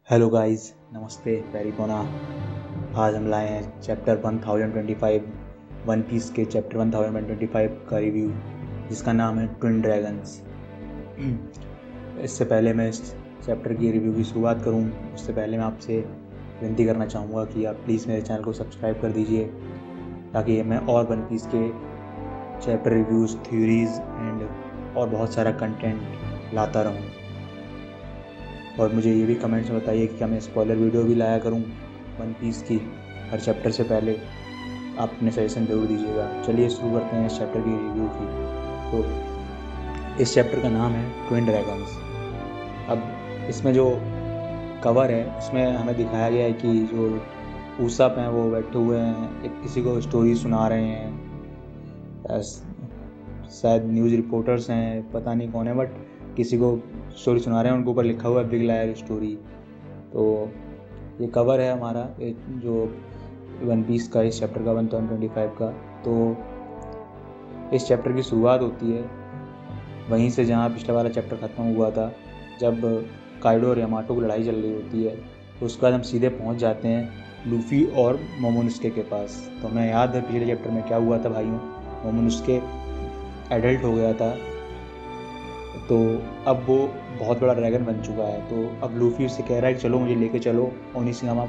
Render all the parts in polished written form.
Hello guys, नमस्ते, पैरिपोना। आज हम लाए हैं चैप्टर 1025 वन पीस के चैप्टर 1025 का रिव्यू, जिसका नाम है ट्विन ड्रैगन्स। इससे पहले मैं इस चैप्टर की रिव्यू की शुरुआत करूं, उससे पहले मैं आपसे विनती करना चाहूँगा कि आप प्लीज़ मेरे चैनल को सब्सक्राइब कर दीजिए, ताकि मैं और वन पीस के चैप्टर रिव्यूज़, थ्योरीज़ एंड और बहुत सारा कंटेंट लाता रहूँ। और मुझे ये भी कमेंट्स में बताइए कि क्या मैं स्पॉइलर वीडियो भी लाया करूं वन पीस की हर चैप्टर से पहले। आप अपने सजेशन ज़रूर दीजिएगा। चलिए शुरू करते हैं इस चैप्टर की रिव्यू की। तो इस चैप्टर का नाम है ट्विन ड्रैगन्स। अब इसमें जो कवर है उसमें हमें दिखाया गया है कि जो ऊसप हैं वो बैठे हुए हैं, एक किसी को स्टोरी सुना रहे हैं। शायद न्यूज़ रिपोर्टर्स हैं, पता नहीं कौन है, बट किसी को स्टोरी सुना रहे हैं। उनके ऊपर लिखा हुआ है बिग लायर स्टोरी। तो ये कवर है हमारा जो वन पीस का इस चैप्टर का 1025 का। तो इस चैप्टर की शुरुआत होती है वहीं से जहाँ पिछला वाला चैप्टर ख़त्म हुआ था, जब काइडो और यामाटो की लड़ाई चल रही होती है। तो उसके बाद हम सीधे पहुँच जाते हैं लूफ़ी और मोमोनोसुके के पास। तो हमें याद है पिछले चैप्टर में क्या हुआ था भाइयों। मोमोनोसुके एडल्ट हो गया था, तो अब वो बहुत बड़ा ड्रैगन बन चुका है। तो अब लूफ़ी उससे कह रहा है कि चलो मुझे लेके चलो ओनिशिगामा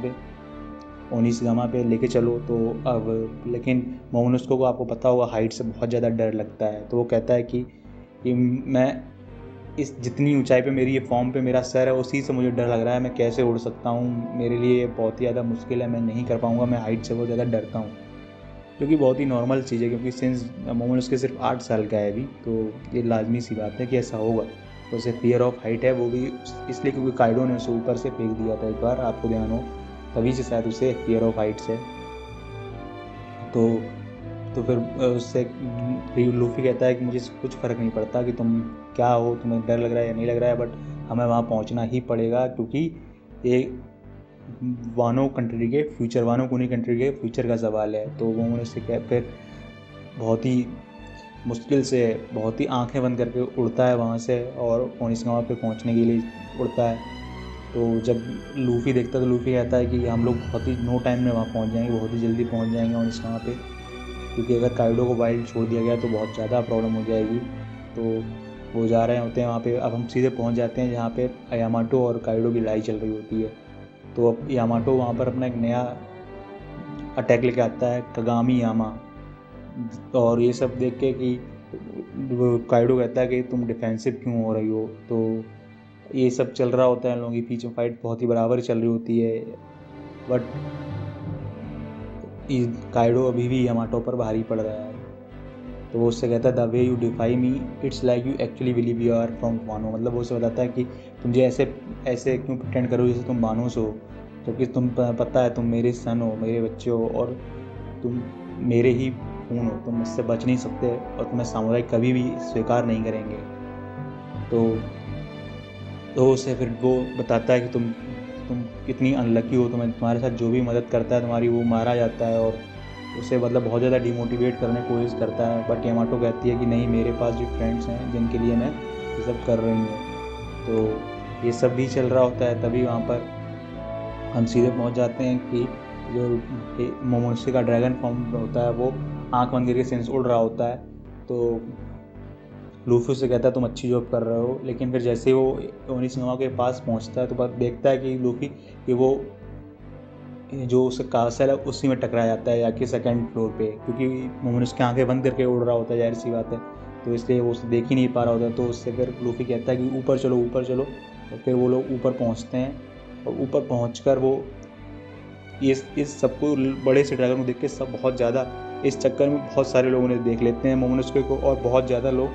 पे लेके चलो। तो अब लेकिन मोमोनोसुके को, आपको पता होगा, हाइट से बहुत ज़्यादा डर लगता है। तो वो कहता है कि मैं इस जितनी ऊंचाई पे मेरी ये फॉर्म पे मेरा सर है, उसी से मुझे डर लग रहा है। मैं कैसे उड़ सकता हूँ, मेरे लिए ये बहुत ही ज़्यादा मुश्किल है, मैं नहीं कर पाऊँगा, मैं हाइट से बहुत ज़्यादा डरता हूँ। क्योंकि बहुत ही नॉर्मल चीज़ है, क्योंकि सिंस मोमोनोसुके सिर्फ 8 साल का है अभी, तो ये लाजमी सी बात है कि ऐसा होगा। तो उसे फियर ऑफ हाइट है, वो भी इसलिए क्योंकि काइडो ने उसे ऊपर से फेंक दिया था एक बार, आपको ध्यान हो, तभी से शायद उसे फियर ऑफ हाइट्स है। तो फिर उससे लूफ़ी कहता है कि मुझे कुछ फ़र्क नहीं पड़ता कि तुम क्या हो, तुम्हें डर लग रहा है या नहीं लग रहा है, बट हमें वहाँ पहुँचना ही पड़ेगा, क्योंकि ये वानो कूनी कंट्री के फ्यूचर का सवाल है। तो वो उससे फिर बहुत ही मुश्किल से, बहुत ही आंखें बंद करके उड़ता है वहाँ से, और ओनिशिगामा पे पहुँचने के लिए उड़ता है। तो जब लूफ़ी देखता है तो लूफ़ी कहता है कि हम लोग बहुत ही नो टाइम में वहाँ पहुँच जाएंगे, बहुत ही जल्दी पहुँच जाएंगे ओनिशिगामा पे, क्योंकि अगर काइडो को वाइल्ड छोड़ दिया गया तो बहुत ज़्यादा प्रॉब्लम हो जाएगी। तो वो जा रहे होते हैं वहाँ पे। अब हम सीधे पहुँच जाते हैं जहाँ पे यामाटो और काइडो की लड़ाई चल रही होती है। तो अब यामाटो वहाँ पर अपना एक नया अटैक लेके आता है, कगामी यामा। और ये सब देख के कि काइडो कहता है कि तुम डिफेंसिव क्यों हो रही हो। तो ये सब चल रहा होता है, लोगों की बीच में फाइट बहुत ही बराबर चल रही होती है, बट काइडो अभी भी यामाटो पर भारी पड़ रहा है। तो वो उससे कहता है the way you defy me, it's like you actually believe you are from Wano. मतलब वो उसे बताता है कि तुम मुझे ऐसे ऐसे क्यों प्रिटेंड करो जैसे तुम वानोस हो, जबकि तुम पता है तुम मेरे सन हो, मेरे बच्चे हो, और तुम मेरे ही खून हो, तुम इससे बच नहीं सकते, और तुम्हें सामुराई कभी भी स्वीकार नहीं करेंगे। तो उसे फिर वो बताता है कि तुम कितनी अनलकी हो, तुम्हारे साथ जो भी मदद करता है तुम्हारी, वो मारा जाता है। और उसे मतलब बहुत ज़्यादा डिमोटिवेट करने की कोशिश करता है, बट यामाटो कहती है कि नहीं, मेरे पास भी फ्रेंड्स हैं जिनके लिए मैं ये सब कर रही हूँ। तो ये सब भी चल रहा होता है, तभी वहाँ पर हम सीधे पहुँच जाते हैं कि जो मोमोनोसुके का ड्रैगन फॉर्म होता है वो आँख बंद करके सेंस उड़ रहा होता है। तो लूफी उससे कहता है तुम अच्छी जॉब कर रहे हो, लेकिन फिर जैसे ही वो ओनिशिगामा के पास पहुंचता है तो बात देखता है कि लूफी कि वो जो उसका कासल है उसी में टकरा जाता है, जाके सेकंड फ्लोर पे, क्योंकि मोमन उसकी आंखें बंद करके उड़ रहा होता है, जाहिर सी बात है। तो इसलिए वो उसे देख ही नहीं पा रहा होता। तो उससे फिर लूफी कहता है कि ऊपर चलो ऊपर चलो। और फिर वो लोग ऊपर पहुंचते हैं, और ऊपर पहुंचकर वो इस सबको, बड़े से ड्रैगन को देख के सब बहुत ज़्यादा, इस चक्कर में बहुत सारे लोगों ने देख लेते हैं मोमोनोसुके को, और बहुत ज़्यादा लोग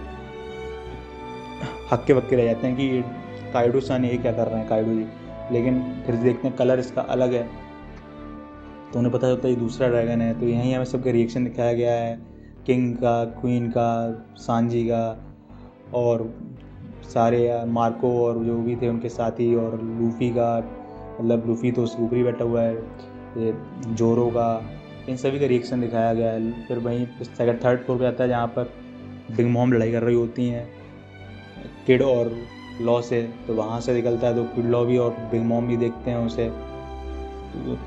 हक्के बक्के रह जाते हैं कि काइडो सन ये क्या कर रहे हैं काइडो जी। लेकिन फिर देखते हैं कलर इसका अलग है, तो उन्हें पता चलता है ये दूसरा ड्रैगन है। तो यहीं हमें सबका रिएक्शन दिखाया गया है, किंग का, क्वीन का, सांजी का, और सारे मार्को और जो भी थे उनके साथी, और लूफी का, मतलब लूफी तो उसके ऊपर ही बैठा हुआ है, ये जोरो का, इन सभी का रिएक्शन दिखाया गया है। फिर वहीं थर्ड फ्लोर पे आता है जहाँ पर बिग मॉम लड़ाई कर रही होती हैं किड और लॉ से, तो वहाँ से निकलता है तो किड लॉ भी और बिग मॉम भी देखते हैं उसे। तो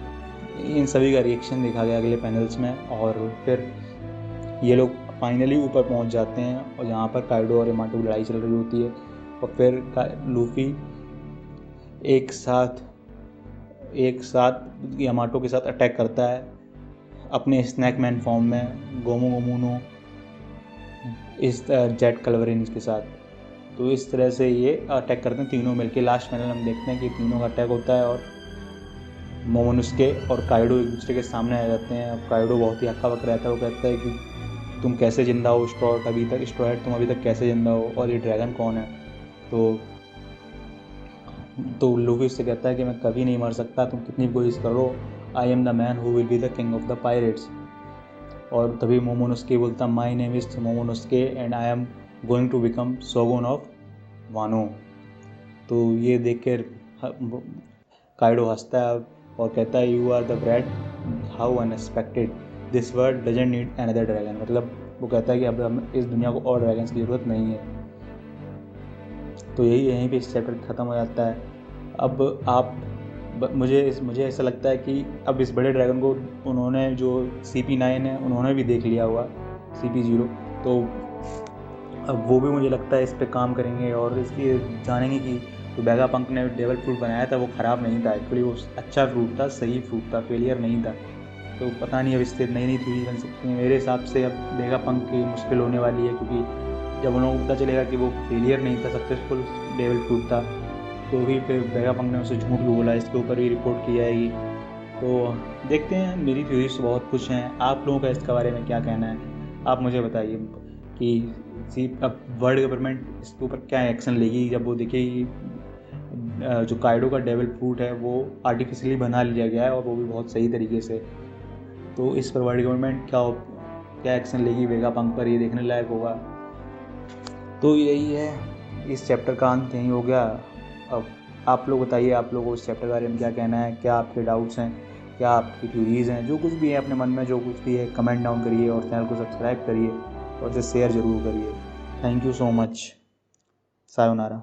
इन सभी का रिएक्शन देखा गया अगले पैनल्स में, और फिर ये लोग फाइनली ऊपर पहुंच जाते हैं और यहाँ पर काइडो और यामाटो की लड़ाई चल रही होती है, और फिर लूफी एक साथ यामाटो के साथ अटैक करता है अपने स्नैक मैन फॉर्म में, गोमो गोमुनो इस जेट कल्वरिन के साथ। तो इस तरह से ये अटैक करते हैं तीनों मिलके। लास्ट फाइनल हम देखते हैं कि तीनों का अटैक होता है और मोमोनोसुके और काइडो एक दूसरे के सामने आ जाते हैं। अब काइडो बहुत ही हक्का बक रहता है, वो कहता है कि तुम कैसे जिंदा हो स्ट्रॉ हेड, तुम अभी तक कैसे जिंदा हो, और ये ड्रैगन कौन है। तो लूफी उससे कहता है कि मैं कभी नहीं मर सकता, तुम कितनी भी कोशिश करो, I am the man who will be the king of the pirates. और तभी मोमोनोसुके बोलता, my name is Momonosuke and I am going to become shogun of Wano. तो ये देख कर काइडो हंसता है और कहता है, you are the bread, how unexpected, this world doesn't need another dragon. मतलब वो कहता है कि अब हम इस दुनिया को और ड्रैगन्स की ज़रूरत नहीं है। तो यहीं पे इस चैप्टर ख़त्म हो जाता है। अब मुझे ऐसा लगता है कि अब इस बड़े ड्रैगन को उन्होंने, जो CP9 है, उन्होंने भी देख लिया हुआ, CP0, तो अब वो भी मुझे लगता है इस पे काम करेंगे और इसकी जानेंगे कि तो वेगापंक ने डेवल फ्रूट बनाया था वो ख़राब नहीं था, एक्चुअली वो अच्छा फ्रूट था, सही फ्रूट था, फेलियर नहीं था। तो पता नहीं अब इससे नई थ्योरी बन सकती है। मेरे हिसाब से अब वेगापंक की मुश्किल होने वाली है, क्योंकि जब उन लोगों को पता चलेगा कि वो फेलियर नहीं था, सक्सेसफुल डेवल फ्रूट था, तो भी फिर वेगापंक ने उसे झूठ भी बोला, इसके ऊपर भी रिपोर्ट की जाएगी। तो देखते हैं, मेरी थ्योरी से बहुत खुश हैं। आप लोगों का इसके बारे में क्या कहना है, आप मुझे बताइए कि अब वर्ल्ड गवर्नमेंट इसके ऊपर क्या एक्शन लेगी जब वो देखेगी जो काइडो का डेवल फ्रूट है वो आर्टिफिशियली बना लिया गया है और वो भी बहुत सही तरीके से। तो इस पर वर्ल्ड गवर्नमेंट क्या एक्शन लेगी वेगापंक पर, ये देखने लायक होगा। तो यही है, इस चैप्टर का अंत यही हो गया। अब आप लोग बताइए, आप लोगों को इस चैप्टर के बारे में क्या कहना है, क्या आपके डाउट्स हैं, क्या आपकी थ्योरीज़ हैं, जो कुछ भी है अपने मन में, जो कुछ भी है कमेंट डाउन करिए और चैनल को सब्सक्राइब करिए और इसे शेयर ज़रूर करिए। Thank you so much. Sayonara.